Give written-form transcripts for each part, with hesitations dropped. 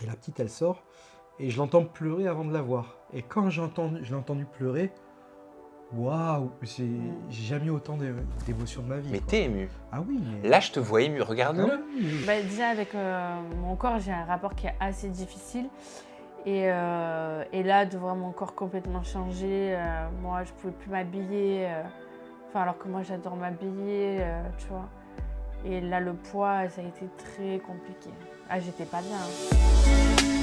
Et la petite, elle sort et je l'entends pleurer avant de la voir. Et quand je l'ai entendu pleurer, waouh, j'ai jamais eu autant d'émotions de ma vie, Mais quoi. t'es ému. Ah oui, mais... Là, je te vois ému, Ah regarde-le. oui. Bah, déjà, avec mon corps, j'ai un rapport qui est assez difficile. Et là, de voir mon corps complètement changer, moi, je pouvais plus m'habiller. Alors que moi, j'adore m'habiller, tu vois. Et là, le poids, ça a été très compliqué. Ah, j'étais pas bien, hein.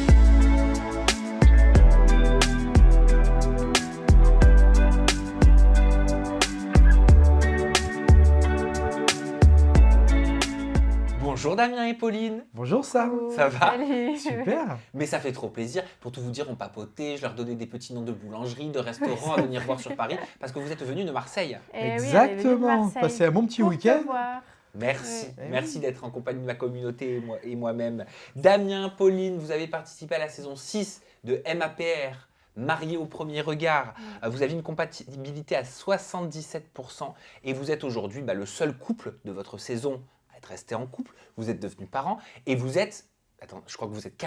Bonjour Damien et Pauline. Bonjour Sam. Ça va? Salut. Super. Mais ça fait trop plaisir. Pour tout vous dire, on papotait, je leur donnais des petits noms de boulangeries, de restaurants à venir voir sur Paris, parce que vous êtes venus de Marseille. Et oui, elle est venue de Exactement. Marseille Passer un bon petit pour te week-end. voir. Merci, Ouais. merci d'être en compagnie de ma communauté et moi-même. Damien, Pauline, vous avez participé à la saison 6 de MAPR, Marié au premier regard. Vous avez une compatibilité à 77% et vous êtes aujourd'hui le seul couple de votre saison à être resté en couple. Vous êtes devenus parents et vous êtes, attends, je crois que vous êtes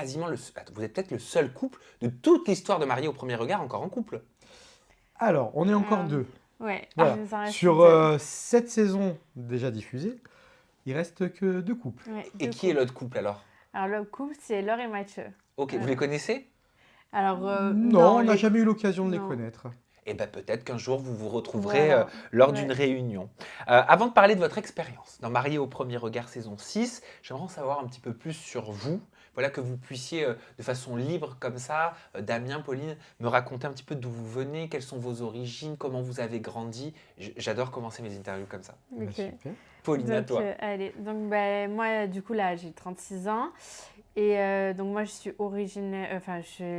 vous êtes peut-être le seul couple de toute l'histoire de Marié au premier regard encore en couple. Alors, on est encore deux. Ouais. Voilà. il nous en reste Sur deux. 7 saisons déjà diffusées, il reste que 2 couples. Ouais, Et deux qui est couples. l'autre couple alors? Alors, le couple, c'est Laure et Mathieu. Ok, vous Ouais. les connaissez? Alors, Non, on n'a les- jamais eu l'occasion de les non. connaître. Et bien peut-être qu'un jour vous vous retrouverez Voilà. lors Ouais. d'une réunion. Avant de parler de votre expérience dans Marié au premier regard saison 6, j'aimerais en savoir un petit peu plus sur vous. Voilà, que vous puissiez de façon libre comme ça, Damien, Pauline, me raconter un petit peu d'où vous venez, quelles sont vos origines, comment vous avez grandi. J'adore commencer mes interviews comme ça. Bah, Ok. super. Pauline, à Donc, toi. allez. Donc, moi, du coup, là, j'ai 36 ans. Et donc, moi, je suis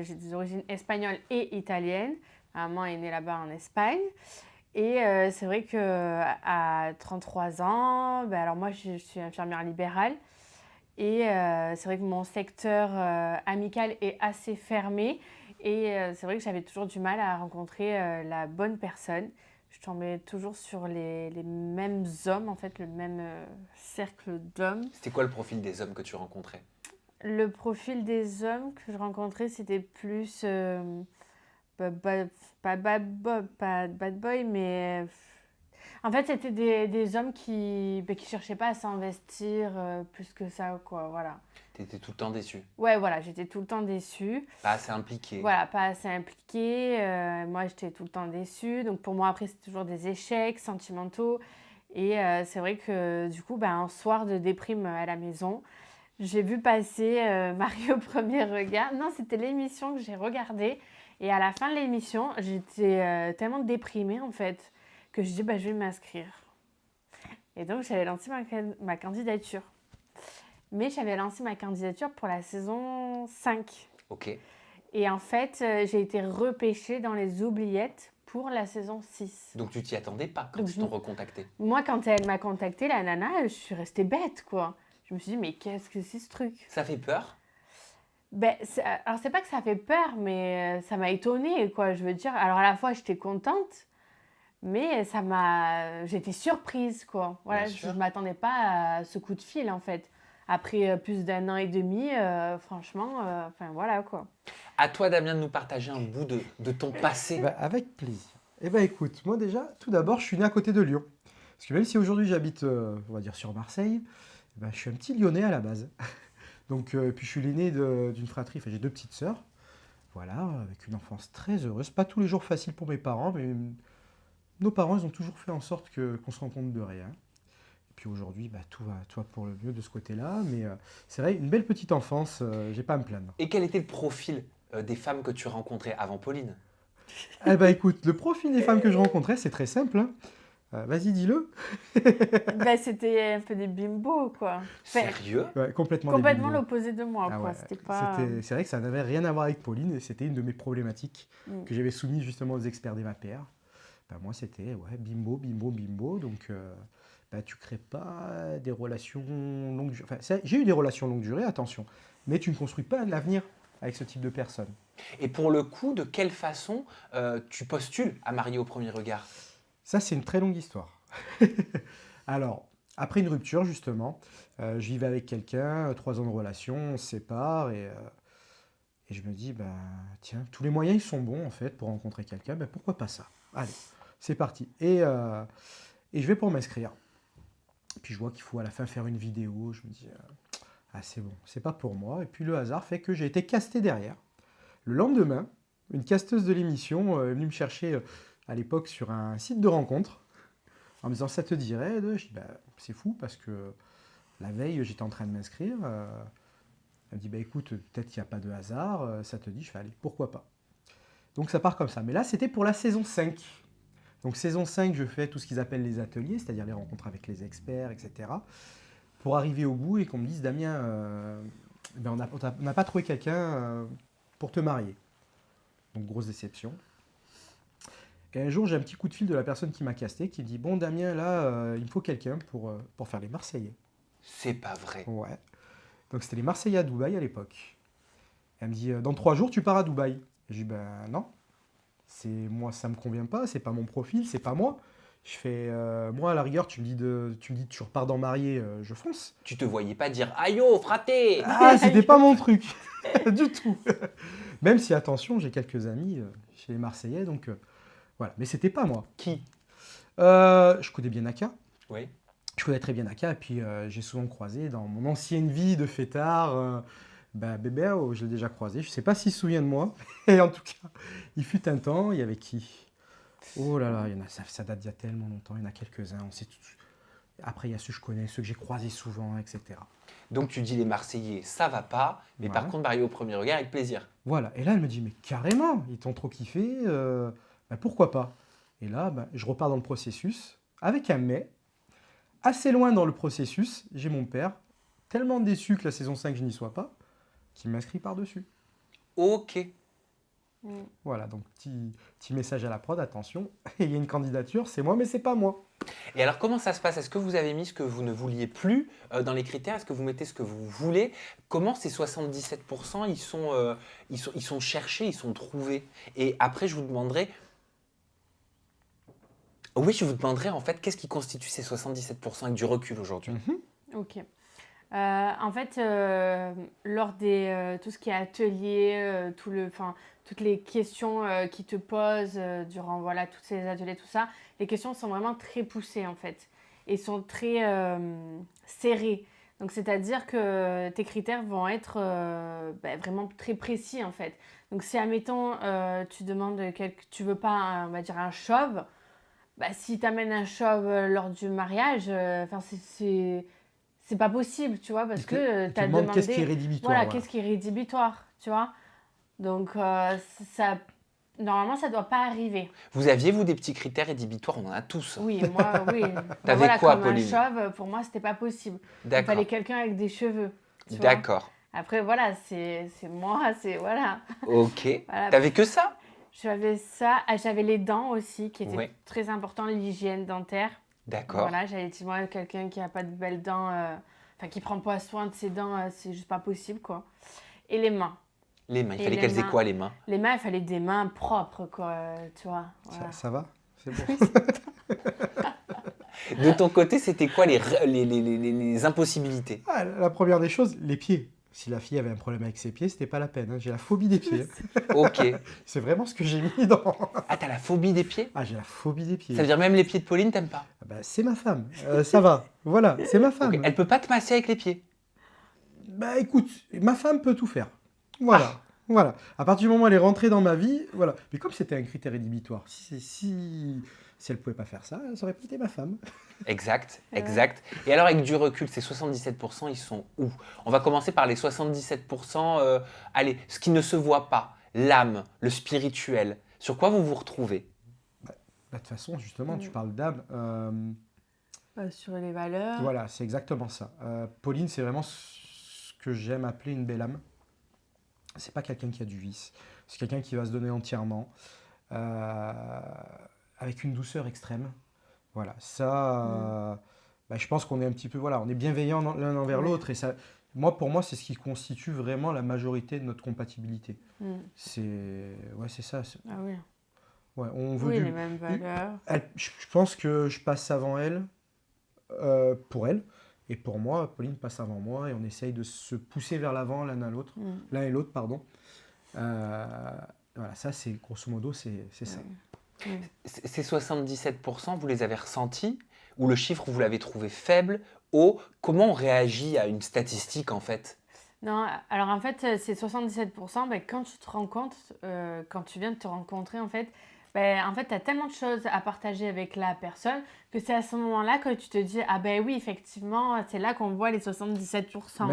j'ai des origines espagnoles et italiennes. Ma maman est née là-bas en Espagne. Et c'est vrai qu'à 33 ans, alors moi, je suis infirmière libérale. Et c'est vrai que mon secteur amical est assez fermé. Et c'est vrai que j'avais toujours du mal à rencontrer la bonne personne. Je tombais toujours sur les mêmes hommes, en fait, le même cercle d'hommes. C'était quoi le profil des hommes que tu rencontrais? Le profil des hommes que je rencontrais, c'était plus pas bad boy, mais en fait, c'était des hommes qui cherchaient pas à s'investir plus que ça, quoi. Voilà. Tu étais tout le temps déçu, Ouais, voilà, j'étais tout le temps déçue. pas assez impliqué. Voilà, pas assez impliquée. Moi, j'étais tout le temps déçue. Donc, pour moi, après, c'est toujours des échecs sentimentaux. Et c'est vrai que, du coup, un soir de déprime à la maison, j'ai vu passer Marie au premier regard. Non, c'était l'émission que j'ai regardée. Et à la fin de l'émission, j'étais tellement déprimée, en fait, que je dis, je vais m'inscrire. Et donc, j'avais lancé ma candidature. Mais j'avais lancé ma candidature pour la saison 5. Ok. Et en fait, j'ai été repêchée dans les oubliettes pour la saison 6. Donc tu t'y attendais pas quand Donc, ils t'ont recontacté. Moi, quand elle m'a contactée, la nana, je suis restée bête, quoi. Je me suis dit, mais qu'est-ce que c'est ce truc? Ça fait peur? Alors, c'est pas que ça fait peur, mais ça m'a étonnée, quoi. Je veux dire, alors à la fois, j'étais contente, mais j'étais surprise, quoi. Voilà, Bien sûr. je m'attendais pas à ce coup de fil, en fait. Après plus d'1 an et demi, franchement, voilà, quoi. À toi, Damien, de nous partager un bout de ton passé. Bah, avec plaisir. Eh ben écoute, moi déjà, tout d'abord, je suis né à côté de Lyon. Parce que même si aujourd'hui j'habite, on va dire, sur Marseille, je suis un petit Lyonnais à la base. Donc, puis je suis l'aîné d'une fratrie, enfin j'ai 2 petites sœurs. Voilà, avec une enfance très heureuse. Pas tous les jours facile pour mes parents, mais nos parents, ils ont toujours fait en sorte qu'on se rende compte de rien. Et puis aujourd'hui, tout va pour le mieux de ce côté-là. Mais c'est vrai, une belle petite enfance, j'ai pas à me plaindre. Et quel était le profil des femmes que tu rencontrais avant Pauline? Eh ben écoute, le profil des femmes que je rencontrais, c'est très simple, hein. Vas-y, dis-le. C'était un peu des bimbos, quoi. Sérieux? Ouais, complètement des Complètement bimbos. l'opposé de moi, Ah quoi. ouais, C'était pas... c'est vrai que ça n'avait rien à voir avec Pauline et c'était une de mes problématiques Mm. que j'avais soumises justement aux experts des MAPR. Moi, c'était bimbo, bimbo, bimbo. Donc, tu crées pas des relations longue durée. Enfin, j'ai eu des relations longue durée, attention, mais tu ne construis pas l'avenir avec ce type de personnes. Et pour le coup, de quelle façon tu postules à Marié au premier regard? Ça, c'est une très longue histoire. Alors, après une rupture, justement, je vivais avec quelqu'un, 3 ans de relation, on se sépare et Et je me dis, bah, tiens, tous les moyens ils sont bons en fait pour rencontrer quelqu'un, ben pourquoi pas ça? Allez, c'est parti. Et je vais pour m'inscrire. Puis je vois qu'il faut à la fin faire une vidéo. Je me dis, ah c'est bon, c'est pas pour moi. Et puis le hasard fait que j'ai été casté derrière. Le lendemain, une casteuse de l'émission est venue me chercher à l'époque sur un site de rencontre en me disant, ça te dirait de... Je dis, bah, c'est fou parce que la veille, j'étais en train de m'inscrire. Elle me dit, bah, écoute, peut-être qu'il n'y a pas de hasard, ça te dit, je fais, allez, pourquoi pas. Donc ça part comme ça. Mais là, c'était pour la saison 5. Donc saison 5, je fais tout ce qu'ils appellent les ateliers, c'est-à-dire les rencontres avec les experts, etc. Pour arriver au bout et qu'on me dise, Damien, ben on n'a pas trouvé quelqu'un pour te marier. Donc grosse déception. Et un jour, j'ai un petit coup de fil de la personne qui m'a casté, qui me dit, bon Damien, là, il me faut quelqu'un pour faire les Marseillais. C'est pas vrai. Ouais. Donc c'était les Marseillais à Dubaï à l'époque. Elle me dit, dans 3 jours, tu pars à Dubaï. Et je dis, ben non, moi, ça me convient pas, c'est pas mon profil, c'est pas moi. Je fais, moi, à la rigueur, tu me dis tu repars dans marié, je fonce. Tu te voyais pas dire aïe oh, fraté. Ah, c'était pas mon truc, du tout. Même si, attention, j'ai quelques amis chez les Marseillais, donc voilà. Mais c'était pas moi. Qui? Je connais bien Naka. Oui. Je connais très bien Naka, et puis j'ai souvent croisé dans mon ancienne vie de fêtard. Bébé, je l'ai déjà croisé. Je ne sais pas s'il se souvient de moi. Et en tout cas, il fut un temps. Il y avait qui? Oh là là, il y en a, ça date d'il y a tellement longtemps. Il y en a quelques-uns. Après, il y a ceux que je connais, ceux que j'ai croisés souvent, etc. Donc tu dis les Marseillais, ça va pas, mais Ouais. par contre, marié au premier regard, avec plaisir. Voilà. Et là, elle me dit, mais carrément, ils t'ont trop kiffé. Pourquoi pas? Et là, je repars dans le processus avec un mais. Assez loin dans le processus, j'ai mon père, tellement déçu que la saison 5, je n'y sois pas, qui m'inscrit par-dessus. Ok. Voilà, donc petit message à la prod, attention, il y a une candidature, c'est moi, mais c'est pas moi. Et alors, comment ça se passe? Est-ce que vous avez mis ce que vous ne vouliez plus dans les critères? Est-ce que vous mettez ce que vous voulez? Comment ces 77% ils sont cherchés, ils sont trouvés? Et après, je vous demanderai en fait, qu'est-ce qui constitue ces 77% avec du recul aujourd'hui? Ok. En fait, lors des tout ce qui est atelier, toutes les questions qu'ils te posent durant voilà, tous ces ateliers, tout ça, les questions sont vraiment très poussées en fait et sont très serrées. Donc, c'est-à-dire que tes critères vont être vraiment très précis en fait. Donc, si admettons, tu demandes tu veux pas, on va dire un chauve, si tu amènes un chauve lors du mariage, c'est pas possible, tu vois, parce que tu as demandé... Qu'est-ce qui est rédhibitoire. Voilà, qu'est-ce qui est rédhibitoire, tu vois. Donc, normalement, ça doit pas arriver. Vous aviez, vous, des petits critères rédhibitoires? On en a tous. Oui, moi, oui. T'avais quoi, comme Pauline? un chauve, pour moi, c'était pas possible. Il D'accord. fallait quelqu'un avec des cheveux, tu vois. D'accord. Après, voilà, c'est moi, voilà. Ok. Voilà. T'avais que ça? J'avais ça. J'avais les dents aussi, qui étaient Ouais. très important, l'hygiène dentaire. D'accord. Voilà, j'avais dit, moi, quelqu'un qui a pas de belles dents, qui prend pas soin de ses dents, c'est juste pas possible, quoi. Et les mains. Les mains, il Et fallait les qu'elles aient mains. quoi, les mains? Les mains, il fallait des mains propres, quoi, tu vois. Voilà. Ça va? C'est bon. De ton côté, c'était quoi les impossibilités? Ah, la première des choses, les pieds. Si la fille avait un problème avec ses pieds, c'était pas la peine. J'ai la phobie des pieds. Ok. C'est vraiment ce que j'ai mis dans... Ah, t'as la phobie des pieds? Ah, j'ai la phobie des pieds. Ça veut dire même les pieds de Pauline, t'aimes pas? C'est ma femme. Ça va. Voilà, c'est ma femme. Ok. Elle peut pas te masser avec les pieds? Écoute, ma femme peut tout faire. Voilà. Voilà. À partir du moment où elle est rentrée dans ma vie, voilà. Mais comme c'était un critère rédhibitoire, si elle pouvait pas faire ça, ça aurait pas été ma femme. Exact, exact. Et alors, avec du recul, ces 77%, ils sont où? On va commencer par les 77%, allez, ce qui ne se voit pas, l'âme, le spirituel. Sur quoi vous vous retrouvez? De toute façon, justement, tu parles d'âme. Sur les valeurs. Voilà, c'est exactement ça. Pauline, c'est vraiment ce que j'aime appeler une belle âme. C'est pas quelqu'un qui a du vice. C'est quelqu'un qui va se donner entièrement, avec une douceur extrême. Voilà, ça, je pense qu'on est un petit peu, voilà, on est bienveillants l'un envers l'autre. Et ça, pour moi, c'est ce qui constitue vraiment la majorité de notre compatibilité. C'est ça. Ah oui. Ouais, on veut Oui, les mêmes valeurs. je pense que je passe avant elle, pour elle. Et pour moi, Pauline passe avant moi et on essaye de se pousser vers l'avant l'un et l'autre, pardon. Voilà, ça, c'est grosso modo, c'est ça. Ces 77%, vous les avez ressentis ou le chiffre, vous l'avez trouvé faible? Comment on réagit à une statistique en fait? Non, alors en fait, c'est 77%, ben, quand tu te rends compte, quand tu viens de te rencontrer, en fait, ben, en fait, tu as tellement de choses à partager avec la personne que c'est à ce moment-là que tu te dis, ah ben oui, effectivement, c'est là qu'on voit les 77%.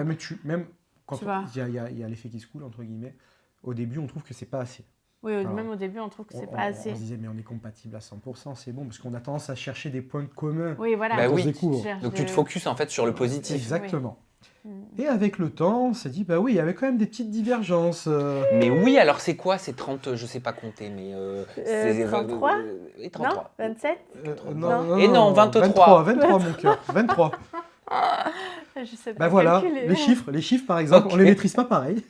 Même quand Tu vois. il y a l'effet qui se coule, entre guillemets, au début, on trouve que c'est pas assez. Oui, Alors, même au début, on trouve que c'est On pas assez. se disait, mais on est compatible à 100%, c'est bon, parce qu'on a tendance à chercher des points communs. Oui, voilà. Bah quand on oui. se découvre. cherches Donc tu te de- focuses en fait sur le positif. Exactement. Mm. Et avec le temps, on s'est dit, bah oui, il y avait quand même des petites divergences. Mais oui, alors c'est quoi ces 30, je sais pas compter, mais... c'est 33 oui, Non, 33. 27 Non. Et non, 23. 23, mon cœur, 23. Je sais pas Bah voilà, calculer. les chiffres par exemple, Ok. on les maîtrise pas pareil.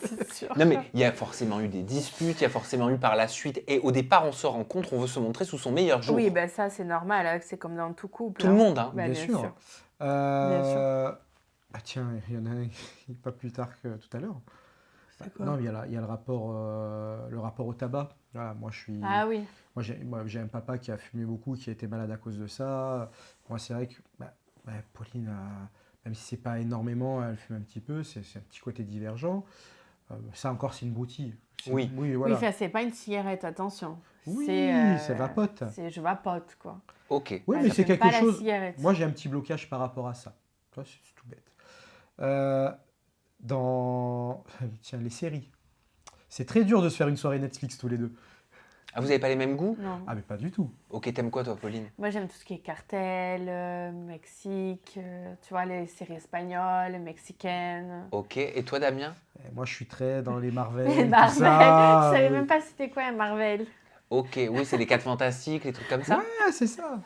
C'est sûr. Non mais il y a forcément eu des disputes, il y a forcément eu par la suite, et au départ on se rencontre, on veut se montrer sous son meilleur jour. Oui, ben ça, c'est normal, hein, c'est comme dans tout couple. Tout le hein. monde, hein. Bah, Bien sûr. Bien sûr. Ah tiens, il y en a un pas plus tard que tout à l'heure. C'est quoi Non, il y a le rapport au tabac. Voilà, moi, Ah oui. moi, j'ai un papa qui a fumé beaucoup, qui a été malade à cause de ça. Moi, c'est vrai que Pauline, même si c'est pas énormément, elle fume un petit peu, c'est un petit côté divergent. Ça encore, c'est une broutille. Oui. Oui, voilà. Oui, ça, c'est pas une cigarette, attention. Oui, C'est, ça vapote. C'est je vapote, quoi. Ok. Oui, Ah, mais je c'est fume quelque pas chose. la cigarette. Moi, j'ai un petit blocage par rapport à ça. Tu vois, c'est tout bête. Tiens, les séries. C'est très dur de se faire une soirée Netflix tous les deux. Ah, vous avez pas les mêmes goûts? Non. Ah, mais pas du tout. Ok, t'aimes quoi toi, Pauline? Moi, j'aime tout ce qui est cartel, Mexique, tu vois, les séries espagnoles, mexicaines. Ok, et toi, Damien? Moi, je suis très dans les Marvel, Les tout Marvel. ça. Je savais même pas c'était quoi un Marvel. Ok, oui, c'est les 4 fantastiques, les trucs comme ça? Ouais, c'est ça.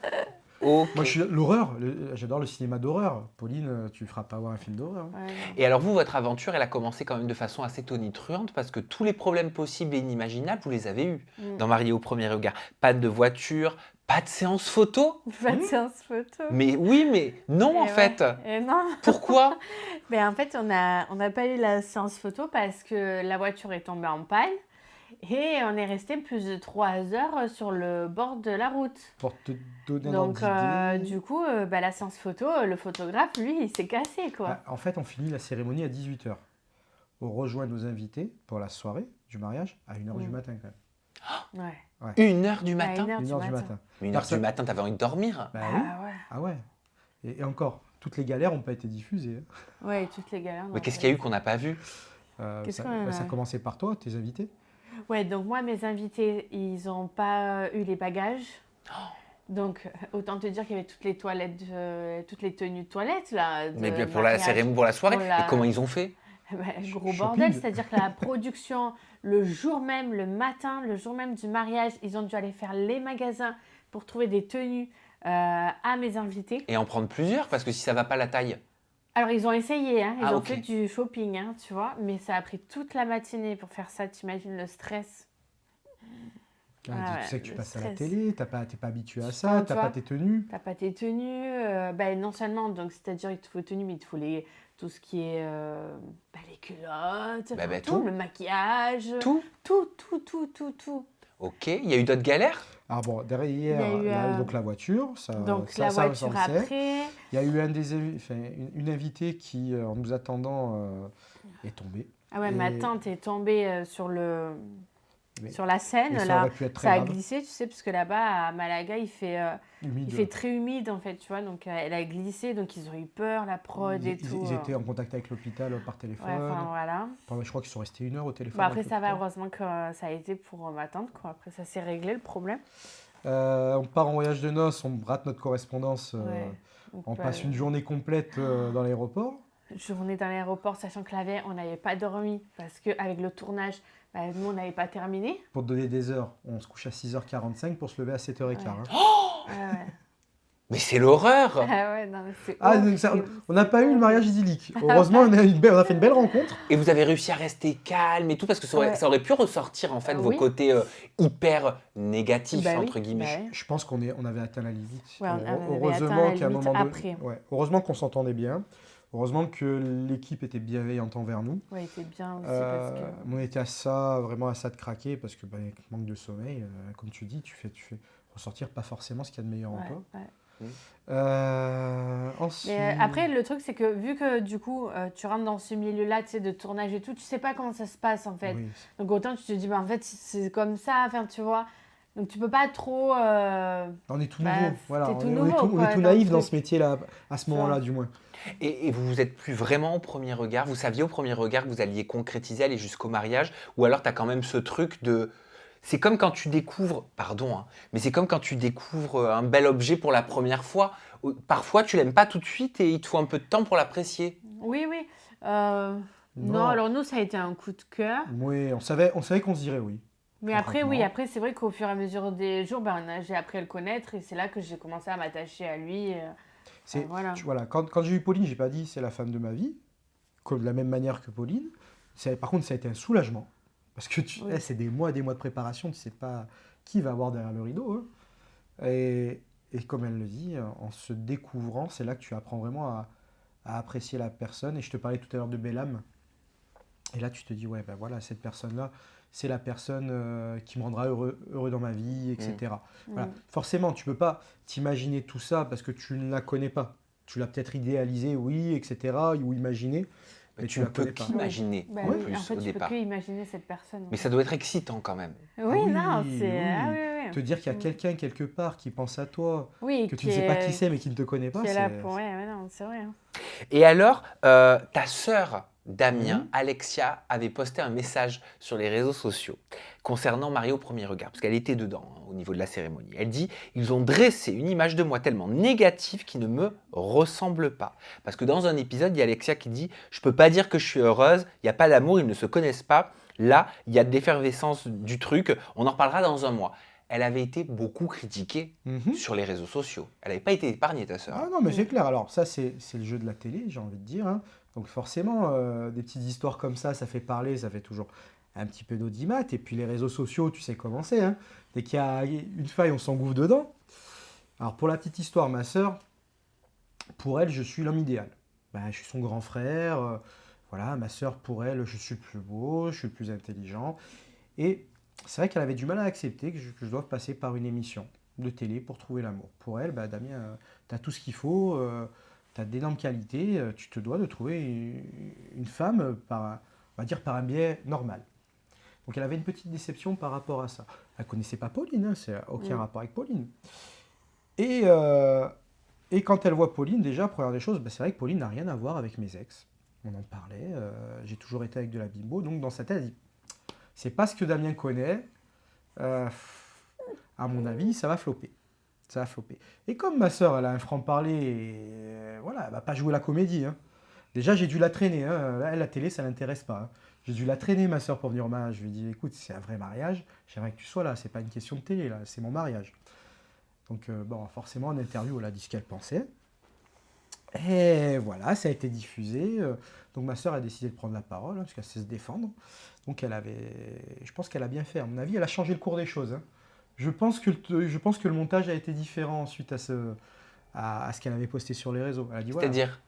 Ok. Moi, je suis l'horreur. J'adore le cinéma d'horreur. Pauline, tu feras pas voir un film d'horreur. Hein. Ouais, non. Et alors vous, votre aventure, elle a commencé quand même de façon assez tonitruante parce que tous les problèmes possibles et inimaginables, vous les avez eus Mm. dans Marié au premier regard. Panne de voiture, pas de séance photo? Pas de séance photo. Mais oui, mais non Et en ouais. fait. Et non. Pourquoi? Ben, en fait, on n'a pas eu la séance photo parce que la voiture est tombée en panne et on est resté plus de 3 heures sur le bord de la route. Pour te donner un Donc, ordre d'idée. du coup, la séance photo, le photographe, lui, il s'est cassé, quoi. En fait, on finit la cérémonie à 18h. On rejoint nos invités pour la soirée du mariage à 1h du matin quand même. Ouais. 1h du À matin? 1h 1h du matin. Mais 1h Personne- du matin, t'avais envie de dormir? Bah Ah oui. ouais. Ah ouais. Et encore, toutes les galères n'ont pas été diffusées. Hein. Ouais, toutes les galères. Mais qu'est-ce qu'il y a eu qu'on n'a pas vu? Qu'est-ce Ça, qu'on a- ça a commencé par toi, tes invités. Ouais, donc moi, mes invités, ils n'ont pas eu les bagages. Donc, autant te dire qu'il y avait toutes les toilettes, toutes les tenues de toilette, là. Mais de pour la mariage. cérémonie, pour la soirée. Pour la- Et comment ils ont fait? Gros Shopping. bordel, c'est-à-dire que la production, le jour même, le matin, le jour même du mariage, ils ont dû aller faire les magasins pour trouver des tenues à mes invités. Et en prendre plusieurs, parce que si ça va pas la taille. Alors, ils ont essayé, hein, ils Ah, ont ok. fait du shopping, hein, tu vois, mais ça a pris toute la matinée pour faire ça, t'imagines le stress. Ah, Ah tu ouais, sais que tu le passes à la stress. télé, t'es pas habitué à Tu ça, vois, t'as tu pas vois. tes tenues. T'as pas tes tenues, non seulement, donc c'est-à-dire il te faut tenue, mais il te faut tout ce qui est les culottes, Bah, enfin, tout. le maquillage, Tout? tout. Ok, il y a eu d'autres galères? Alors bon, Il y a derrière, eu, donc la voiture, ça, Donc ça, la ça, voiture on le sait. après. Il y a eu une invitée qui, en nous attendant, est tombée. Ah ouais, Et- ma tante est tombée Mais- sur la Seine, Et ça là. aurait pu être très Ça a grave. glissé, tu sais, parce que là-bas, à Malaga, il fait Humide. très humide, en fait, tu vois. Donc, elle a glissé, donc ils ont eu peur, la prod et tout. Ils étaient en contact avec l'hôpital par téléphone. Ouais, enfin, voilà. Je crois qu'ils sont restés 1 heure au téléphone. Bah, après, avec ça va, l'hôpital. heureusement que ça a été pour ma tante, quoi. Après, ça s'est réglé, le problème. On part en voyage de noces, on rate notre correspondance. Ouais. Donc, On bah, passe une journée complète dans l'aéroport. journée dans l'aéroport, sachant que la veille, on n'avait pas dormi, parce qu'avec le tournage, nous, on n'avait pas terminé. Pour te donner des heures, on se couche à 6h45 pour se lever à 7h15. Ouais. hein. Ah ouais. Mais c'est l'horreur! Ah ouais, non, mais c'est Ah, horrible. donc ça, on n'a pas eu le mariage idyllique. Heureusement, on a fait une belle rencontre. Et vous avez réussi à rester calme et tout, parce que Ouais. ça aurait pu ressortir en fait vos Oui. côtés hyper négatifs, Bah oui, entre guillemets. bah oui. Je pense qu'on avait atteint la limite. Ouais, on avait Heureusement atteint la qu'à un limite moment après. ouais, heureusement qu'on s'entendait bien. Heureusement que l'équipe était bienveillante envers nous. Ouais, c'est bien aussi parce que. On était vraiment à ça de craquer parce que avec manque de sommeil, comme tu dis, tu fais ressortir pas forcément ce qu'il y a de meilleur en Ouais, toi. ouais. Ensuite, Mais après, le truc, c'est que vu que du coup, tu rentres dans ce milieu-là, tu sais, de tournage et tout, tu sais pas comment ça se passe en fait. oui. Donc autant tu te dis, bah, en fait, c'est comme ça, enfin, tu vois. Donc tu peux pas trop. On est tout Bah, nouveau, voilà. t'es On tout est nouveau, tout quoi, dans le naïf dans truc. ce métier-là, à ce Tu vois. moment-là du moins. Et vous vous êtes plus vraiment au premier regard. Vous saviez au premier regard que vous alliez concrétiser, aller jusqu'au mariage, ou alors tu as quand même ce truc de. C'est comme quand tu découvres, pardon, hein, mais c'est comme quand tu découvres un bel objet pour la première fois. Parfois, tu l'aimes pas tout de suite et il te faut un peu de temps pour l'apprécier. Oui, oui. Non, Non. alors nous, ça a été un coup de cœur. Oui, on savait qu'on se dirait oui. Mais après, oui, Concrètement. après, c'est vrai qu'au fur et à mesure des jours, j'ai appris à le connaître et c'est là que j'ai commencé à m'attacher à lui. Voilà. Voilà, quand j'ai eu Pauline, j'ai pas dit c'est la femme de ma vie, comme de la même manière que Pauline. Par contre, ça a été un soulagement. Parce que Oui. c'est des mois de préparation, tu sais pas qui va avoir derrière le rideau. Hein. Et comme elle le dit, en se découvrant, c'est là que tu apprends vraiment à apprécier la personne. Et je te parlais tout à l'heure de Bellam. Et là, tu te dis, ouais, ben voilà, cette personne-là, c'est la personne qui me rendra heureux dans ma vie, etc. Voilà. Forcément, tu peux pas t'imaginer tout ça parce que tu ne la connais pas. Tu l'as peut-être idéalisé, oui, etc., ou imaginé, mais Mais tu tu la ne peux connais pas. qu'imaginer Bah en oui, plus en fait, au tu peux départ. que imaginer cette personne. Mais ça doit être excitant quand même. Oui, non, c'est. oui. Ah oui, oui. Te dire qu'il y a quelqu'un quelque part qui pense à toi, Oui, que tu qui ne sais pas est- qui c'est, mais qui ne te connaît pas, Qui est là c'est... pour. Ouais, non, c'est vrai. Hein. Et alors, ta sœur Damien, Mhm. Alexia, avait posté un message sur les réseaux sociaux concernant Marie au premier regard, parce qu'elle était dedans hein, au niveau de la cérémonie. Elle dit « Ils ont dressé une image de moi tellement négative qui ne me ressemble pas. » Parce que dans un épisode, il y a Alexia qui dit « Je peux pas dire que je suis heureuse, il n'y a pas d'amour, ils ne se connaissent pas. Là, il y a de l'effervescence du truc, on en reparlera dans un mois. » Elle avait été beaucoup critiquée Mhm. sur les réseaux sociaux. Elle n'avait pas été épargnée, ta sœur. Ah non, mais c'est clair. Alors ça, c'est le jeu de la télé, j'ai envie de dire. Hein. Donc forcément, des petites histoires comme ça fait parler, ça fait toujours un petit peu d'audimat. Et puis les réseaux sociaux, tu sais comment c'est. Hein. Dès qu'il y a une faille, on s'engouffre dedans. Alors pour la petite histoire, ma sœur, pour elle, je suis l'homme idéal. Ben, je suis son grand frère. Voilà, ma sœur, pour elle, je suis le plus beau, je suis le plus intelligent. Et c'est vrai qu'elle avait du mal à accepter que je doive passer par une émission de télé pour trouver l'amour. Pour elle, bah, Damien, tu as tout ce qu'il faut, tu as d'énormes qualités, tu te dois de trouver une femme on va dire par un biais normal. Donc elle avait une petite déception par rapport à ça. Elle ne connaissait pas Pauline, hein, c'est aucun rapport avec Pauline. Et quand elle voit Pauline, déjà, première des choses, bah, c'est vrai que Pauline n'a rien à voir avec mes ex. On en parlait, j'ai toujours été avec de la bimbo, donc dans sa tête, elle dit, c'est pas ce que Damien connaît, à mon avis, ça va flopper. Ça va flopper. Et comme ma sœur, elle a un franc-parler, voilà, elle va pas jouer la comédie. Hein. Déjà, j'ai dû la traîner. Hein. Là, la télé, ça l'intéresse pas. Hein. J'ai dû la traîner, ma sœur, pour venir au mariage. Je lui ai dit, écoute, c'est un vrai mariage. J'aimerais que tu sois là. C'est pas une question de télé, là. C'est mon mariage. Donc, bon, forcément, en interview, elle a dit ce qu'elle pensait. Et voilà, ça a été diffusé. Donc, ma sœur a décidé de prendre la parole, hein, parce qu'elle sait se défendre. Donc, je pense qu'elle a bien fait. À mon avis, elle a changé le cours des choses. Hein. Je pense que le montage a été différent suite à ce qu'elle avait posté sur les réseaux. Elle a dit, voilà. C'est-à-dire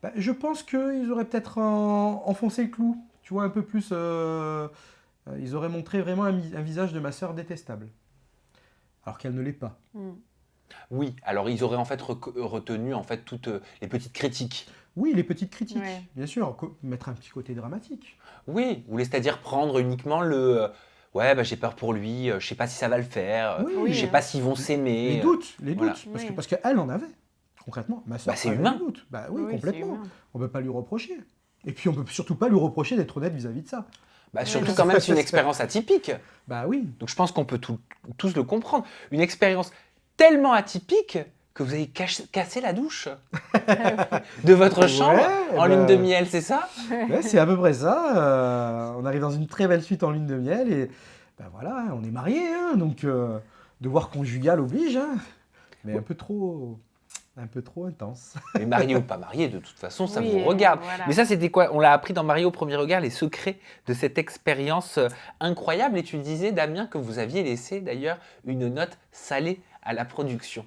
Bah, je pense qu'ils auraient peut-être enfoncé le clou, tu vois, un peu plus. Ils auraient montré vraiment un visage de ma sœur détestable. Alors qu'elle ne l'est pas. Oui, alors ils auraient en fait retenu en fait toutes les petites critiques. Oui, les petites critiques, Ouais. bien sûr, mettre un petit côté dramatique. Oui, ou c'est-à-dire prendre uniquement le ouais, bah, j'ai peur pour lui, je sais pas si ça va le faire, Oui, je sais pas s'ils vont s'aimer. Les doutes, voilà. Oui. parce qu'elle en avait, concrètement. Ma sœur Bah, c'est avait humain. des doutes. Bah oui, c'est complètement. humain. On ne peut pas lui reprocher. Et puis on ne peut surtout pas lui reprocher d'être honnête vis-à-vis de ça. Bah, surtout non. quand même c'est une expérience atypique. Bah oui. Donc je pense qu'on peut tous le comprendre. Une expérience tellement atypique que vous avez cassé la douche de votre chambre en lune de miel, c'est ça? Ouais, c'est à peu près ça. On arrive dans une très belle suite en lune de miel et ben voilà, on est mariés, hein, donc devoir conjugal oblige, hein, mais un peu trop intense. Mais marié ou pas marié, de toute façon, ça Oui, vous regarde. voilà. Mais ça, c'était quoi? On l'a appris dans Marie au premier regard, les secrets de cette expérience incroyable. Et tu disais, Damien, que vous aviez laissé d'ailleurs une note salée à la production.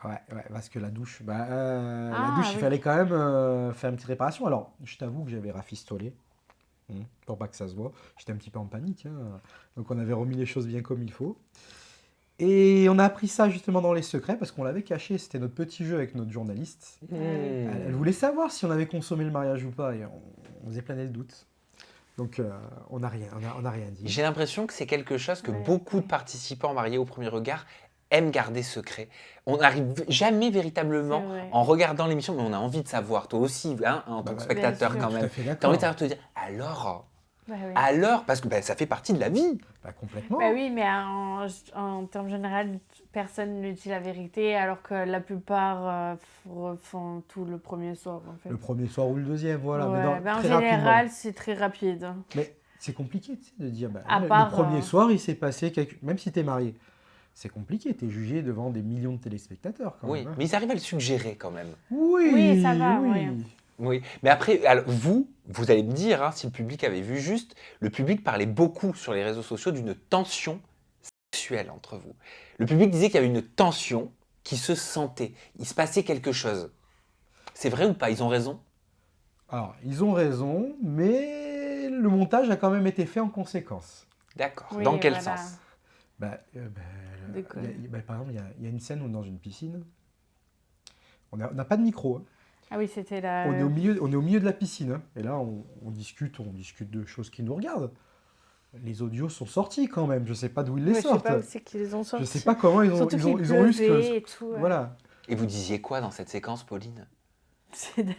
Ouais, ouais, parce que la douche, Ah, il oui. fallait quand même faire une petite réparation. Alors, je t'avoue que j'avais rafistolé, pour pas que ça se voit. J'étais un petit peu en panique, hein. Donc, on avait remis les choses bien comme il faut. Et on a appris ça justement dans les secrets parce qu'on l'avait caché. C'était notre petit jeu avec notre journaliste. Elle voulait savoir si on avait consommé le mariage ou pas et on faisait planer le doute. Donc, on n'a rien, on a rien dit. J'ai l'impression que c'est quelque chose que Ouais, beaucoup de ouais. participants mariés au premier regard aiment garder secret. On n'arrive jamais C'est véritablement vrai. en regardant l'émission, mais on a envie de savoir. Toi aussi, hein, en tant que Bah, spectateur sûr. quand tout à même. fait Tu as envie d'accord. de savoir, te dire, alors, Bah oui. parce que ça fait partie de la vie. Complètement. Bah oui, mais en termes général, personne ne dit la vérité, alors que la plupart font tout le premier soir, en fait. Le premier soir ou le deuxième, voilà. Mais Ouais, bah en très général, rapidement. c'est très rapide. Mais c'est compliqué, tu sais, de dire, À le part, premier soir, il s'est passé quelque... Même si tu es marié, c'est compliqué. Tu es jugé devant des millions de téléspectateurs quand Oui, même, hein. mais ils arrivent à le suggérer quand même. Oui, Oui, ça va, oui. oui. Oui, mais après, alors, vous allez me dire, hein, si le public avait vu juste, le public parlait beaucoup sur les réseaux sociaux d'une tension sexuelle entre vous. Le public disait qu'il y avait une tension qui se sentait. Il se passait quelque chose. C'est vrai ou pas? Ils ont raison? Alors, ils ont raison, mais le montage a quand même été fait en conséquence. D'accord. Oui, Dans quel voilà. sens? De quoi? par exemple, il y a une scène où dans une piscine, on n'a pas de micro, hein. Ah oui, c'était la... On est au milieu de la piscine, hein. Et là, on discute de choses qui nous regardent. Les audios sont sortis quand même. Je sais pas d'où ils les Ouais, je sais sortent. pas où c'est qu'ils les ont Je sortis. sais pas comment Surtout qu'il ils ont eu ce pleuvait et tout. Ouais. Voilà. Et vous disiez quoi dans cette séquence, Pauline? C'est de-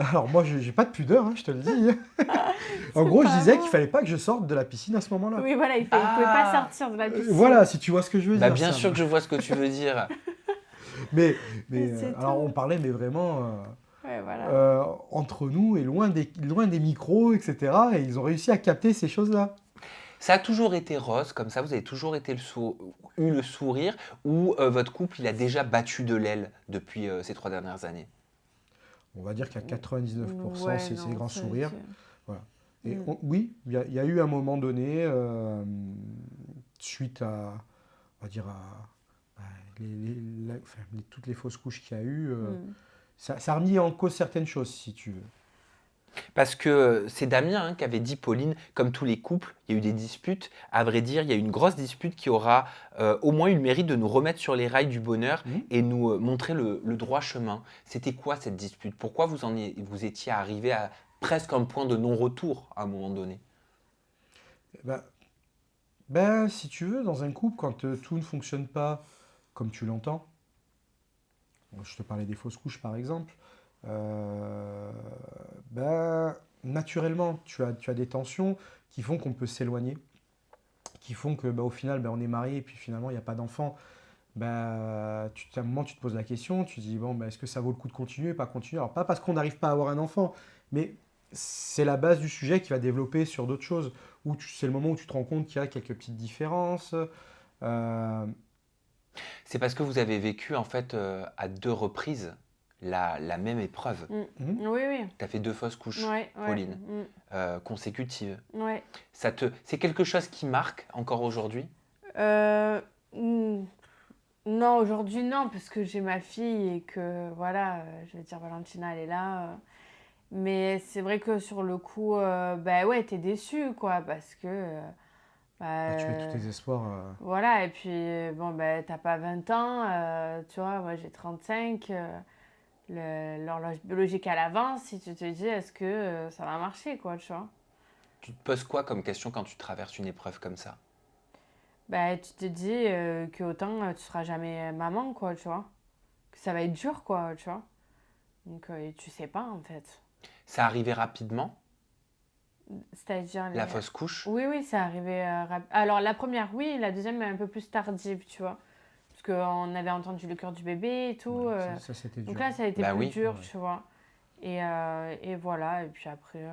Alors moi, j'ai pas de pudeur, hein, je te le dis. En gros, je pas disais vrai. qu'il fallait pas que je sorte de la piscine à ce moment-là. Oui, voilà, il pouvait pas Ah. sortir de la piscine. Voilà, si tu vois ce que je veux Bah dire. bien Sam. sûr que je vois ce que tu veux dire. Mais Mais c'est alors tout. on parlait, mais vraiment Ouais, voilà. entre nous et loin des micros, etc. Et ils ont réussi à capter ces choses-là. Ça a toujours été rose, comme ça, vous avez toujours été eu le sourire, ou votre couple, il a déjà battu de l'aile depuis ces 3 dernières années? On va dire qu'à 99%, Ouais, c'est non, grand ça, sourire. c'est- Voilà. Et Mm. oui, il y a eu un moment donné, suite à, on va dire, toutes les fausses couches qu'il y a eu, Mm. ça a remis en cause certaines choses, si tu veux. Parce que c'est Damien qui avait dit, Pauline, comme tous les couples, il y a eu des disputes. À vrai dire, il y a eu une grosse dispute qui aura au moins eu le mérite de nous remettre sur les rails du bonheur et nous montrer le droit chemin. C'était quoi cette dispute? Pourquoi vous étiez arrivé à presque un point de non-retour à un moment donné? Si tu veux, dans un couple, quand tout ne fonctionne pas comme tu l'entends, je te parlais des fausses couches par exemple, naturellement, tu as des tensions qui font qu'on peut s'éloigner, qui font que au final, on est marié et puis finalement, il n'y a pas d'enfant. À un moment, tu te poses la question, tu te dis, est-ce que ça vaut le coup de continuer, pas continuer? Alors, pas parce qu'on n'arrive pas à avoir un enfant, mais c'est la base du sujet qui va développer sur d'autres choses, où c'est le moment où tu te rends compte qu'il y a quelques petites différences. C'est parce que vous avez vécu en fait à 2 reprises la même épreuve. Mm. Oui, oui. Tu as fait 2 fausses couches, Ouais, Pauline, Mm. consécutives. Ouais. C'est quelque chose qui marque encore aujourd'hui? Mm. Non, aujourd'hui, non, parce que j'ai ma fille et que, voilà, je veux dire, Valentina, elle est là. Mais c'est vrai que sur le coup, ouais, t'es déçu, quoi, parce que... Tu mets tous tes espoirs. Voilà, et puis, t'as pas 20 ans, tu vois, moi j'ai 35, l'horloge biologique à l'avance, si tu te dis, est-ce que ça va marcher, quoi, tu vois? Tu te poses quoi comme question quand tu traverses une épreuve comme ça? Tu te dis que autant tu seras jamais maman, quoi, tu vois? Que ça va être dur, quoi, tu vois? Donc, et tu sais pas, en fait. Ça arrivait rapidement, C'est-à-dire... la fausse couche? Oui, oui, ça arrivait Alors, la première, oui, la deuxième, un peu plus tardive, tu vois. Parce qu'on avait entendu le cœur du bébé et tout. Ça, c'était dur. Donc là, ça a été Bah plus oui. dur, Ouais. tu vois. Et voilà, et puis après...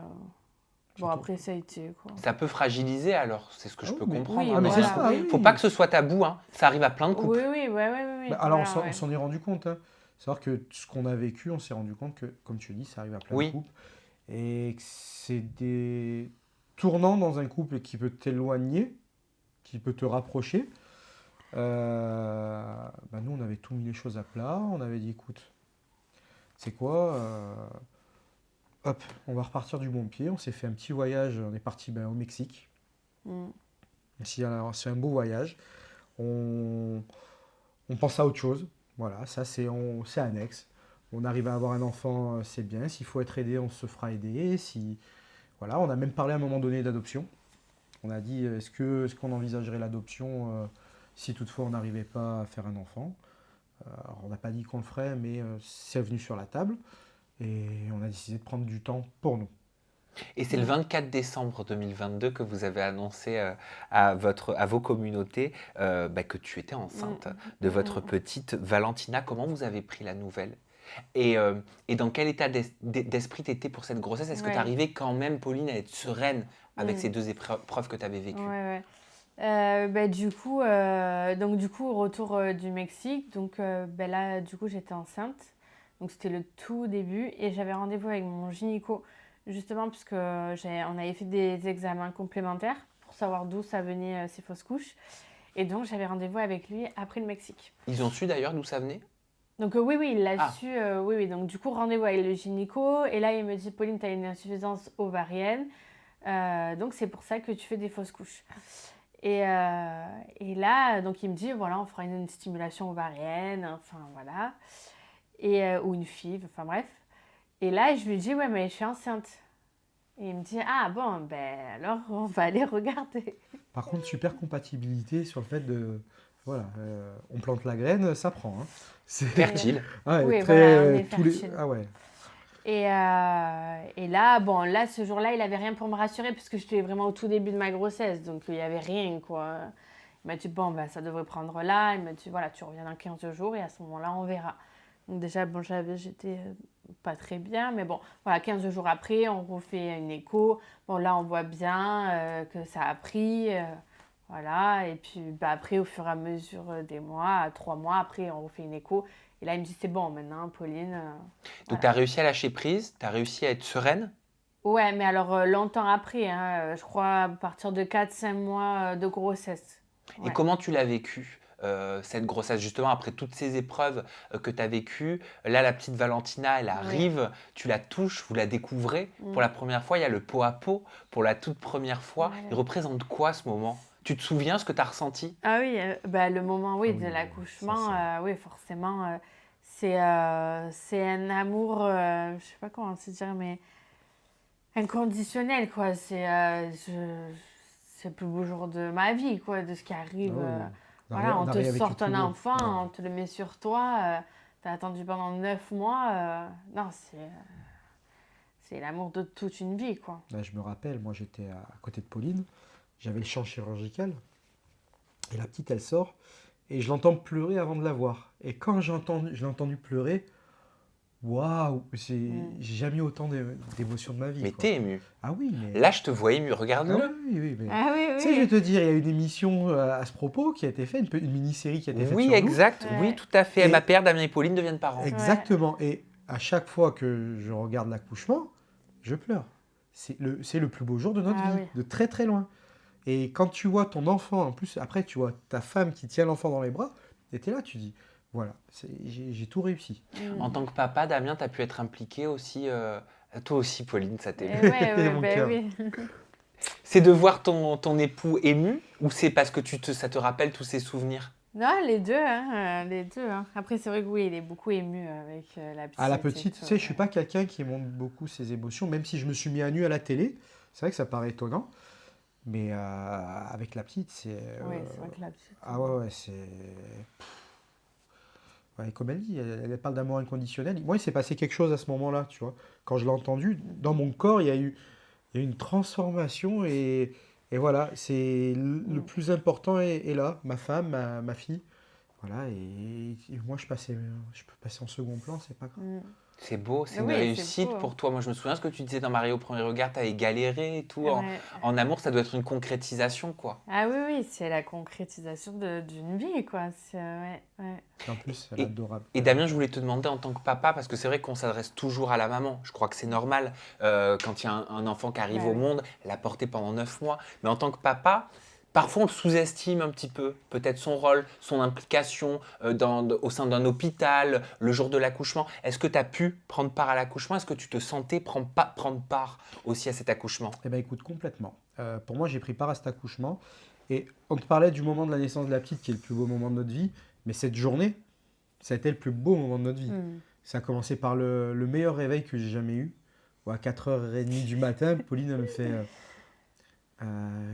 Surtout- après, ça a été, quoi. Ça peut fragiliser alors, c'est ce que je peux mais- comprendre. Oui, hein, mais dans c'est un voilà, couple. ça, oui. Faut pas que ce soit tabou, hein. Ça arrive à plein de couples. Oui, oui, oui. Alors, voilà, on s'en est rendu compte, hein. C'est-à-dire que ce qu'on a vécu, on s'est rendu compte que, comme tu dis, ça arrive à plein Oui. de couples. Et que c'est des tournants dans un couple qui peut t'éloigner, qui peut te rapprocher. Nous, on avait tout mis les choses à plat. On avait dit, écoute, c'est quoi hop, on va repartir du bon pied. On s'est fait un petit voyage. On est parti au Mexique. Mm. C'est un beau voyage. On, on pense à autre chose. Voilà, ça c'est annexe. On arrive à avoir un enfant, c'est bien. S'il faut être aidé, on se fera aider. Si, voilà, on a même parlé à un moment donné d'adoption. On a dit, est-ce qu'on envisagerait l'adoption si toutefois on n'arrivait pas à faire un enfant. Alors, on n'a pas dit qu'on le ferait, mais c'est venu sur la table. Et on a décidé de prendre du temps pour nous. Et c'est le 24 décembre 2022 que vous avez annoncé à vos communautés que tu étais enceinte de votre petite Valentina. Comment vous avez pris la nouvelle et dans quel état d'esprit tu étais pour cette grossesse? Est-ce que tu arrivais quand même, Pauline, à être sereine avec ces 2 épreuves que tu avais vécues? Ouais. Du coup, retour du Mexique. Donc là, du coup, j'étais enceinte. Donc c'était le tout début et j'avais rendez-vous avec mon gynéco justement puisque on avait fait des examens complémentaires pour savoir d'où ça venait ces fausses couches. Et donc j'avais rendez-vous avec lui après le Mexique. Ils ont su d'ailleurs d'où ça venait? Donc oui, il l'a su. Oui. Donc du coup, rendez-vous avec le gynéco. Et là, il me dit, Pauline, tu as une insuffisance ovarienne. Donc c'est pour ça que tu fais des fausses couches. Et là, donc il me dit, voilà, on fera une stimulation ovarienne, enfin voilà. Ou une FIV, enfin bref. Et là, je lui dis, ouais, mais je suis enceinte. Et il me dit, ah bon, alors on va aller regarder. Par contre, super compatibilité sur le fait de... Voilà, on plante la graine, ça prend. Hein. C'est fertile. Ouais, oui, très, voilà, on est fertile. Ah ouais. Et là, ce jour-là, il n'avait rien pour me rassurer parce que j'étais vraiment au tout début de ma grossesse. Donc, il n'y avait rien, quoi. Il m'a dit, bon, ça devrait prendre là. Il m'a dit, voilà, tu reviens dans 15 jours et à ce moment-là, on verra. Donc, déjà, bon, j'étais pas très bien. Mais bon, voilà, 15 jours après, on refait une écho. Bon, là, on voit bien que ça a pris. Voilà. Et puis, après, au fur et à mesure des mois, 3 mois après, on refait une écho. Et là, il me dit, c'est bon, maintenant, Pauline. Donc, tu as réussi à lâcher prise, tu as réussi à être sereine? Ouais, mais alors longtemps après, hein, je crois à partir de 4-5 mois de grossesse. Et comment tu l'as vécu, cette grossesse, justement, après toutes ces épreuves que tu as vécues? Là, la petite Valentina, elle arrive, tu la touches, vous la découvrez. Pour la première fois, il y a le pot à pot. Pour la toute première fois, il représente quoi ce moment? Tu te souviens ce que tu as ressenti? Ah oui, le moment oui, de l'accouchement, ça. oui, forcément, c'est un amour, je sais pas comment se dire, mais inconditionnel, quoi. C'est le plus beau jour de ma vie, quoi, de ce qui arrive. Voilà, on te sort ton enfant, on te le met sur toi, tu as attendu pendant 9 mois. Non, c'est l'amour de toute une vie, quoi. Là, je me rappelle, moi j'étais à côté de Pauline, j'avais le champ chirurgical, et la petite elle sort, et je l'entends pleurer avant de la voir. Et quand je l'ai entendu pleurer, waouh, j'ai jamais eu autant d'émotions de ma vie. Mais quoi. t'es ému. Ah oui, mais... Là, je te vois ému, regarde-le. Ah oui, mais... Ah oui, Tu sais, je vais te dire, il y a une émission à ce propos qui a été faite, une mini-série qui a été faite Oui, sur exact. nous. Oui, tout à fait. Et- MAPR, Damien et Pauline deviennent parents. Exactement. Et à chaque fois que je regarde l'accouchement, je pleure. C'est le plus beau jour de notre vie, de très très loin. Et quand tu vois ton enfant, en plus, après, tu vois ta femme qui tient l'enfant dans les bras, et t'es là, tu dis, voilà, j'ai tout réussi. En tant que papa, Damien, tu as pu être impliqué aussi. Toi aussi, Pauline, ça t'émeut. Ouais, Mon cœur. oui. C'est de voir ton époux ému ou c'est parce que ça te rappelle tous ses souvenirs? Non, les deux, hein, les deux. Hein. Après, c'est vrai que oui, il est beaucoup ému avec la petite. À la petite, tu sais, je suis pas quelqu'un qui montre beaucoup ses émotions, même si je me suis mis à nu à la télé. C'est vrai que ça paraît étonnant. Mais avec la petite, c'est... Oui, c'est vrai que la petite. Ah ouais, c'est... Ouais, comme elle dit, elle parle d'amour inconditionnel. Moi, il s'est passé quelque chose à ce moment-là, tu vois. Quand je l'ai entendu, dans mon corps, il y a eu une transformation et voilà, c'est le plus important est là, ma femme, ma fille. Voilà, et moi, je peux passer en second plan, c'est pas grave. C'est beau, c'est Oui, une c'est réussite beau. pour toi. Moi, je me souviens ce que tu disais dans Marie au premier regard, tu avais galéré et tout. Ouais. En amour, ça doit être une concrétisation, quoi. Ah oui, c'est la concrétisation d'une vie, quoi. Ouais. En plus, elle est adorable. Et Damien, je voulais te demander en tant que papa, parce que c'est vrai qu'on s'adresse toujours à la maman. Je crois que c'est normal quand il y a un enfant qui arrive au monde, la porter pendant 9 mois. Mais en tant que papa, Parfois, on le sous-estime un petit peu, peut-être son rôle, son implication au sein d'un hôpital, le jour de l'accouchement. Est-ce que tu as pu prendre part à l'accouchement? Est-ce que tu te sentais prendre part aussi à cet accouchement? Eh bien, écoute, complètement. Pour moi, j'ai pris part à cet accouchement. Et on te parlait du moment de la naissance de la petite, qui est le plus beau moment de notre vie. Mais cette journée, ça a été le plus beau moment de notre vie. Ça a commencé par le meilleur réveil que j'ai jamais eu. À 4h30 du matin, Pauline elle me fait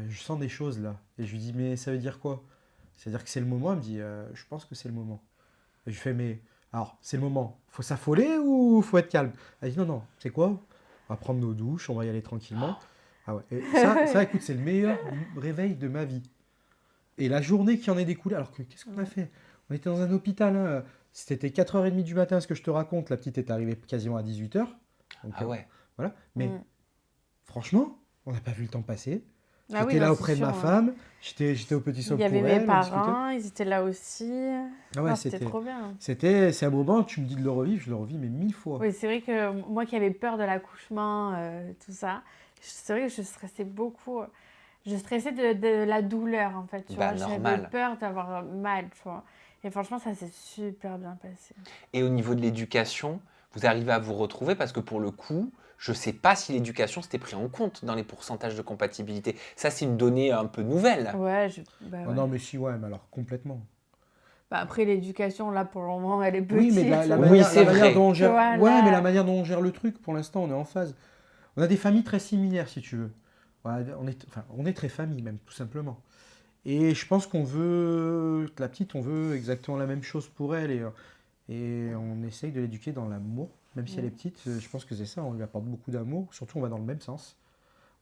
je sens des choses là. Et je lui dis, mais ça veut dire quoi? C'est-à-dire que c'est le moment? Elle me dit, je pense que c'est le moment. Et je fais, mais alors, c'est le moment. Faut s'affoler ou faut être calme? Elle dit, non, non, c'est quoi? On va prendre nos douches, on va y aller tranquillement. Ah ouais. Et ça, écoute, c'est le meilleur réveil de ma vie. Et la journée qui en est découlée, alors que qu'est-ce qu'on a fait? On était dans un hôpital, hein. C'était 4h30 du matin, ce que je te raconte. La petite est arrivée quasiment à 18h. Donc, Ah ouais. voilà. Mais franchement, on n'a pas vu le temps passer. Ah oui, J'étais là non, auprès c'est de ma sûr, femme. J'étais au petit Il soin y pour avait elle. mes on discutait. parents, ils étaient là aussi. Ah ouais, Non, c'était trop bien. c'est un moment, tu me dis de le revivre, je le revis mais 1000 fois. Oui, c'est vrai que moi qui avais peur de l'accouchement, tout ça, c'est vrai que je stressais beaucoup. Je stressais de la douleur, en fait, tu Bah, vois. J'avais normal. peur d'avoir mal, tu vois. Et franchement, ça s'est super bien passé. Et au niveau de l'éducation, vous arrivez à vous retrouver parce que pour le coup, je ne sais pas si l'éducation s'était pris en compte dans les pourcentages de compatibilité. Ça, c'est une donnée un peu nouvelle. Ouais, Oh ouais. non, mais si, ouais, mais alors complètement. Bah, après, l'éducation, là, pour le moment, elle est petite. Oui, mais la Oui, manière, c'est la manière vrai. dont on gère, Tu vois, ouais, là- mais la manière dont on gère le truc, pour l'instant, on est en phase. On a des familles très similaires, si tu veux. Ouais, on est très famille, même, tout simplement. Et je pense qu'on veut, que la petite, on veut exactement la même chose pour elle. Et on essaye de l'éduquer dans l'amour. Même si elle est petite, je pense que c'est ça, on lui apporte beaucoup d'amour. Surtout, on va dans le même sens.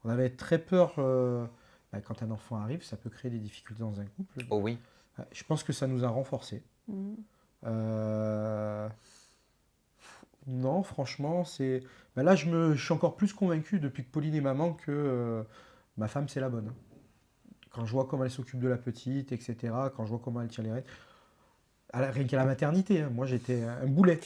On avait très peur, quand un enfant arrive, ça peut créer des difficultés dans un couple. Oh oui. Je pense que ça nous a renforcés. Mhm. Euh, Non, franchement, c'est. Là, je suis encore plus convaincu depuis que Pauline est maman que ma femme, c'est la bonne. Quand je vois comment elle s'occupe de la petite, etc., quand je vois comment elle tire les rênes. Rien qu'à la maternité, hein, moi, j'étais un boulet.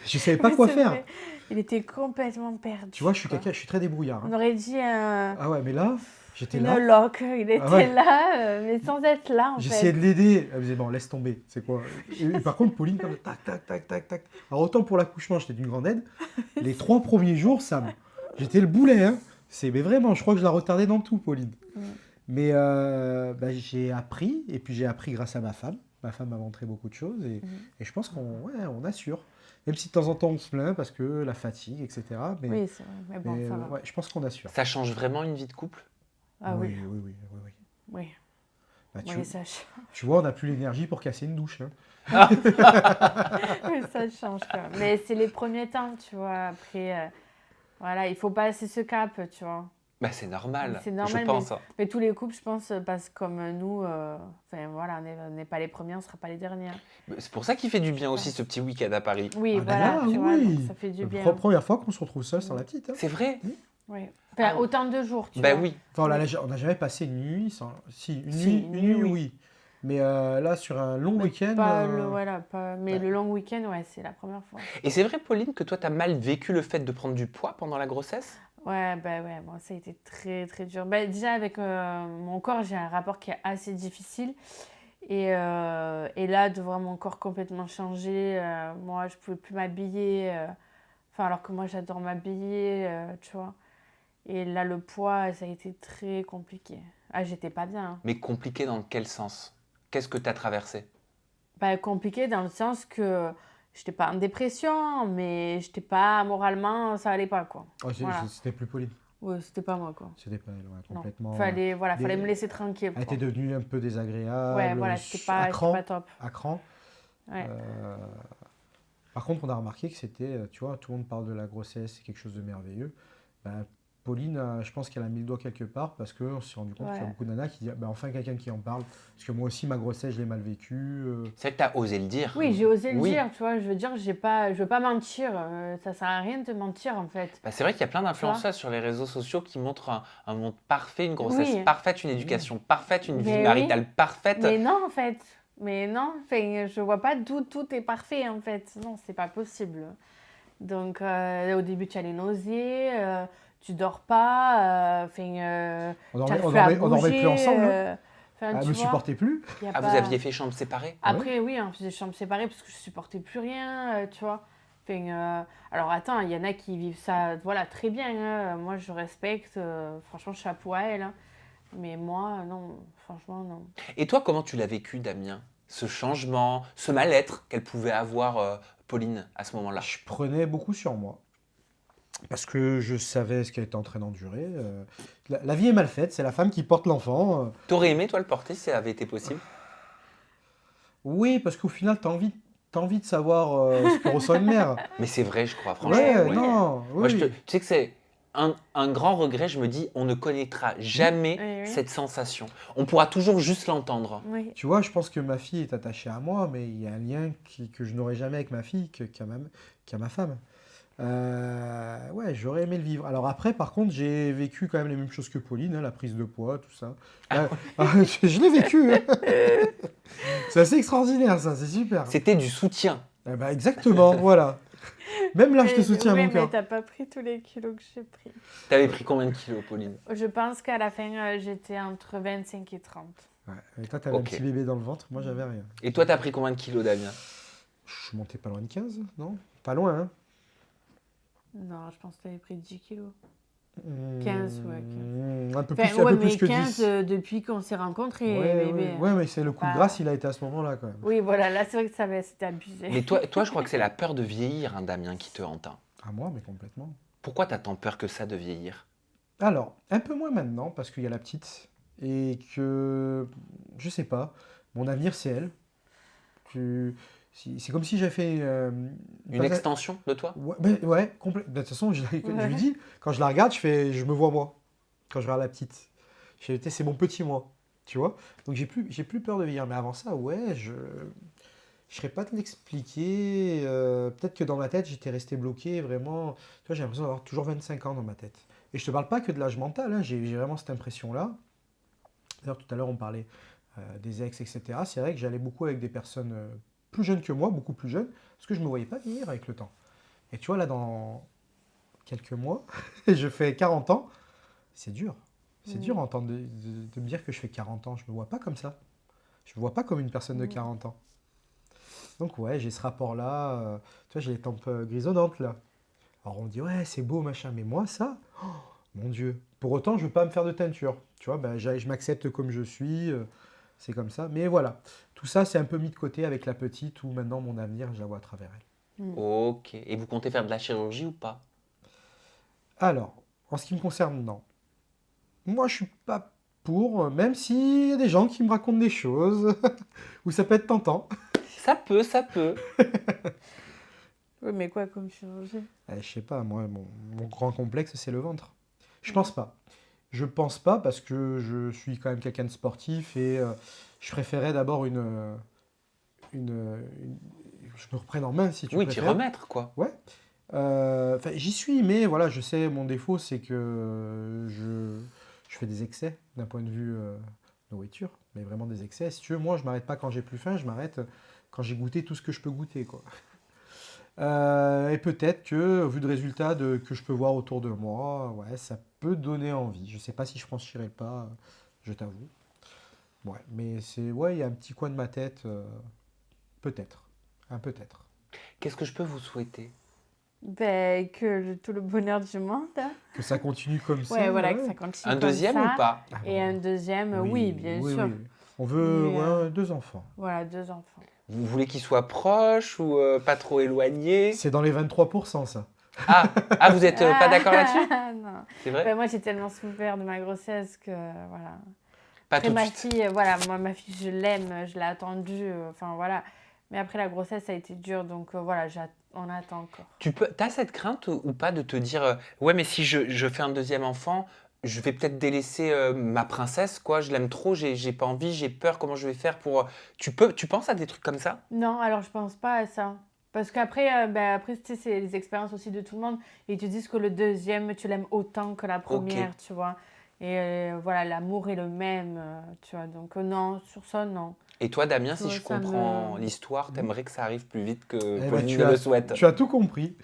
Je savais pas Oui, quoi c'est faire. vrai. Il était complètement perdu. Tu vois, je suis quoi. je suis très débrouillard. On Hein. aurait dit Ah ouais, mais là, j'étais une là. loque. Il était ouais. là, mais sans être là, en J'essayais fait. de l'aider. Elle me disait, bon, laisse tomber. C'est quoi? Et par contre, Pauline, comme tac, tac, tac, tac, tac. Alors, autant pour l'accouchement, j'étais d'une grande aide. Les 3 premiers jours, j'étais le boulet. Hein. Mais vraiment, je crois que je la retardais dans tout, Pauline. Mais j'ai appris. Et puis, j'ai appris grâce à ma femme. Ma femme m'a montré beaucoup de choses. Et je pense on assure. Même si de temps en temps, on se plaint parce que la fatigue, etc. Mais, Oui, c'est vrai. Mais bon, ça va. ouais, je pense qu'on assure. Ça change vraiment une vie de couple? Ah oui. Oui. Oui. Bah, Oui, ça, tu vois, on n'a plus l'énergie pour casser une douche. Hein. oui, ça change quand même. Mais c'est les premiers temps, tu vois. Après, voilà, il faut passer ce cap, tu vois. Bah, c'est normal, C'est normal, je pense. mais tous les couples, je pense, passent comme nous. Enfin, voilà, on n'est pas les premiers, on ne sera pas les derniers. C'est pour ça qu'il fait du bien aussi ce petit week-end à Paris. Oui, Ah, bah voilà, là, tu vois, oui. donc ça fait du bien. Première fois qu'on se retrouve seul sans la petite. Hein. C'est vrai? Oui. Enfin, Ah, autant de jours, tu Bah vois. oui. Enfin, on n'a jamais passé une nuit sans. Si, une Si, nuit, oui. oui. Mais là, sur un long Mais week-end. mais le long week-end, ouais, c'est la première fois. Et c'est vrai, Pauline, que toi, tu as mal vécu le fait de prendre du poids pendant la grossesse? Ouais, bon, ça a été très, très dur. Déjà, avec mon corps, j'ai un rapport qui est assez difficile. Et là, de voir mon corps complètement changer, moi, je ne pouvais plus m'habiller. Alors que moi, j'adore m'habiller, tu vois. Et là, le poids, ça a été très compliqué. Ah, j'étais pas bien. Hein. Mais compliqué dans quel sens? Qu'est-ce que tu as traversé? Compliqué dans le sens que j'étais pas en dépression, mais j'étais pas moralement, ça allait pas, quoi. Oh, Voilà. C'était plus Pauline. Ouais, c'était pas moi, quoi. C'était pas elle, ouais, Non. complètement. Fallait me laisser tranquille. Elle quoi. était devenue un peu désagréable. Ouais, voilà, c'était pas top. À cran. Ouais. Par contre, on a remarqué que c'était, tu vois, tout le monde parle de la grossesse, c'est quelque chose de merveilleux. Pauline, je pense qu'elle a mis le doigt quelque part parce qu'on s'est rendu compte qu'il y a beaucoup de nanas qui disent enfin quelqu'un qui en parle. Parce que moi aussi, ma grossesse, je l'ai mal vécue. C'est vrai que tu as osé le dire. Oui, j'ai osé le Oui. dire, tu vois. Je veux dire, je veux pas mentir. Ça sert à rien de mentir, en fait. C'est vrai qu'il y a plein d'influenceurs sur les réseaux sociaux qui montrent un monde parfait, une grossesse Oui. parfaite, une éducation parfaite, une vie Mais maritale parfaite. Mais non, en fait. Mais non, je vois pas d'où tout est parfait, en fait. Non, c'est pas possible. Donc, au début, tu as les nausées, tu dors pas, On tu dormait, n'arrives on plus à dormait, on dormait plus bouger. ensemble. Hein. Enfin, Elle tu me vois, supportait plus. y a Ah, vous pas- aviez fait chambre séparée? Après, oui, on faisait chambre séparée parce que je supportais plus rien, tu vois. Alors attends, il y en a qui vivent ça, voilà, très bien. Hein. Moi, je respecte. Franchement, chapeau à elle. Hein. Mais moi, non, franchement, non. Et toi, comment tu l'as vécu, Damien? Ce changement, ce mal-être qu'elle pouvait avoir, Pauline, à ce moment-là? Je prenais beaucoup sur moi. Parce que je savais ce qu'elle était en train d'endurer. La vie est mal faite, c'est la femme qui porte l'enfant. T'aurais aimé, toi, le porter si ça avait été possible? Oui, parce qu'au final, t'as envie de savoir ce que ressent une mère. Mais c'est vrai, je crois, franchement. Ouais, oui. non, Moi, oui. tu sais que c'est un grand regret. Je me dis, on ne connaîtra jamais Oui, oui. cette sensation. On pourra toujours juste l'entendre. Oui. Tu vois, je pense que ma fille est attachée à moi, mais il y a un lien que je n'aurai jamais avec ma fille qu'à ma femme. Ouais, j'aurais aimé le vivre. Alors après, par contre, j'ai vécu quand même les mêmes choses que Pauline, hein, la prise de poids, tout ça. Je l'ai vécu. Hein. C'est assez extraordinaire, ça, c'est super. C'était du soutien. Eh ben, exactement, voilà. Même là, je te soutiens, oui, mon cœur. mais t'as pas pris tous les kilos que j'ai pris. T'avais pris combien de kilos, Pauline? Je pense qu'à la fin, j'étais entre 25 et 30. Ouais. Et toi, t'avais un Ok. petit bébé dans le ventre, moi, j'avais rien. Et toi, t'as pris combien de kilos, Damien? Je suis monté pas loin de 15, non? Pas loin, hein? Non, je pense que t'avais pris 10 kilos. 15, 15, ouais, 15. Un peu plus, Enfin, un ouais, peu mais plus que 15 10. depuis qu'on s'est rencontrés, Ouais, bébé. ouais, ouais, mais c'est le coup de Pas- grâce, il a été à ce moment-là, quand même. Oui, voilà, là, c'est vrai que c'était abusé. Mais toi, je crois que c'est la peur de vieillir, hein, Damien, qui te hante. Hein. À moi, mais complètement. Pourquoi t'as tant peur que ça de vieillir? Alors, un peu moins maintenant, parce qu'il y a la petite, et que, je sais pas, mon avenir, c'est elle. C'est comme si j'avais fait... Une extension de toi? Ouais, ouais, complet. De toute façon, je lui dis, quand je la regarde, je me vois moi. Quand je regarde la petite. C'est mon petit moi. Tu vois? Donc j'ai plus peur de vieillir. Mais avant ça, ouais, je serais pas de l'expliquer. Peut-être que dans ma tête, j'étais resté bloqué vraiment. Tu vois, j'ai l'impression d'avoir toujours 25 ans dans ma tête. Et je te parle pas que de l'âge mental, hein, j'ai vraiment cette impression-là. D'ailleurs, tout à l'heure, on parlait des ex, etc. C'est vrai que j'allais beaucoup avec des personnes plus jeunes que moi, beaucoup plus jeunes, parce que je ne me voyais pas vieillir avec le temps. Et tu vois, là, dans quelques mois, je fais 40 ans, c'est dur. C'est dur d'entendre de me dire que je fais 40 ans. Je ne me vois pas comme ça. Je ne me vois pas comme une personne de 40 ans. Donc ouais, j'ai ce rapport-là. Tu vois, j'ai les tempes grisonnantes, là. Alors on me dit, ouais, c'est beau, machin. Mais moi, ça, oh, mon Dieu. Pour autant, je ne veux pas me faire de teinture. Tu vois, ben, je m'accepte comme je suis. C'est comme ça. Mais voilà, tout ça, c'est un peu mis de côté avec la petite où maintenant, mon avenir, je la vois à travers elle. Ok. Et vous comptez faire de la chirurgie ou pas? Alors, en ce qui me concerne, non. Moi, je suis pas pour, même s'il y a des gens qui me racontent des choses où ça peut être tentant. Ça peut, ça peut. Oui, mais quoi comme chirurgie? Je sais pas, moi, mon grand complexe, c'est le ventre. Je pense pas. Je pense pas parce que je suis quand même quelqu'un de sportif et je préférais d'abord je me reprenne en main si tu Oui, t'y préfères. remettre, quoi. Ouais. Enfin, j'y suis, mais voilà, je sais, mon défaut, c'est que je fais des excès d'un point de vue nourriture, mais vraiment des excès. Si tu veux, moi, je m'arrête pas quand j'ai plus faim, je m'arrête quand j'ai goûté tout ce que je peux goûter, quoi. Et peut-être que, vu le résultat que je peux voir autour de moi, ouais, ça peut donner envie. Je sais pas si je franchirai le pas, je t'avoue. Ouais, mais ouais, il y a un petit coin de ma tête, peut-être, un peut-être. Qu'est-ce que je peux vous souhaiter? Ben, tout le bonheur du monde. Hein. Que ça continue comme ça. Ouais, voilà, ouais. que ça continue Un comme deuxième ça. ou pas? Ah Et bon. un deuxième, oui, bien sûr. oui. On veut Mais, ouais, 2 enfants. Voilà, 2 enfants. Vous voulez qu'ils soient proches ou pas trop éloignés? C'est dans les 23%, ça. Ah, vous êtes pas d'accord là-dessus? Non. C'est vrai? Ben, moi, j'ai tellement souffert de ma grossesse que, voilà. Pas Après, tout de ma suite. fille, voilà, moi, ma fille, je l'aime, je l'ai attendue, enfin, voilà. Mais après, la grossesse, ça a été dur, donc voilà, on attend encore. T'as cette crainte ou pas de te dire ouais, mais si je fais un deuxième enfant, je vais peut-être délaisser ma princesse, quoi. Je l'aime trop, j'ai pas envie, j'ai peur. Comment je vais faire pour. Tu penses à des trucs comme ça? Non, alors je pense pas à ça. Parce qu'après, après tu sais, c'est les expériences aussi de tout le monde. Et ils te disent que le deuxième, tu l'aimes autant que la première, tu vois. Et voilà, l'amour est le même, tu vois. Donc non, sur ça, non. Et toi, Damien, si Ouais, je ça comprends me- l'histoire, t'aimerais que ça arrive plus vite que Eh ben, Pauline ne le souhaite. tu as tout compris.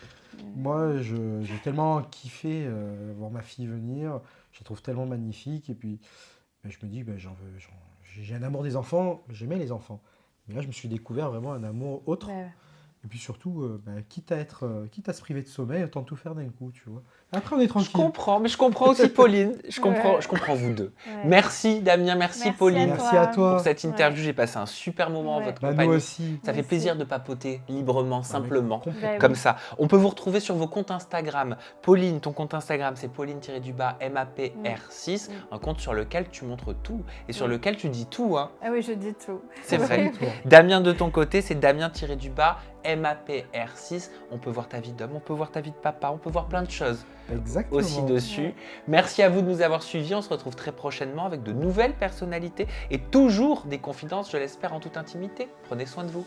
Moi, j'ai tellement kiffé voir ma fille venir. Je la trouve tellement magnifique. Et puis, ben, je me dis, ben, j'ai un amour des enfants. J'aimais les enfants. Mais là, je me suis découvert vraiment un amour autre. Ouais. Et puis surtout, ben, quitte à se priver de sommeil, autant tout faire d'un coup, tu vois. Après, on est Je tranquille. comprends, mais je comprends aussi Pauline. Je Ouais. comprends vous deux. Ouais. Merci Damien, merci Merci Pauline. à Merci à toi. Pour cette interview, Ouais. j'ai passé un super moment en Ouais. votre Bah, nous compagnie. aussi. Ça fait Merci. plaisir de papoter librement, simplement. Complètement. Bah Comme oui. ça. On peut vous retrouver sur vos comptes Instagram. Pauline, ton compte Instagram, c'est Pauline-MAPR6, un compte sur lequel tu montres tout et sur Mm. lequel tu dis tout. Hein. Ah oui, je dis tout. C'est vrai. Toi. Damien, de ton côté, c'est Damien-MAPR6. On peut voir ta vie d'homme, on peut voir ta vie de papa, on peut voir plein de choses Exactement. aussi dessus. Ouais. Merci à vous de nous avoir suivis. On se retrouve très prochainement avec de nouvelles personnalités et toujours des confidences, je l'espère, en toute intimité. Prenez soin de vous.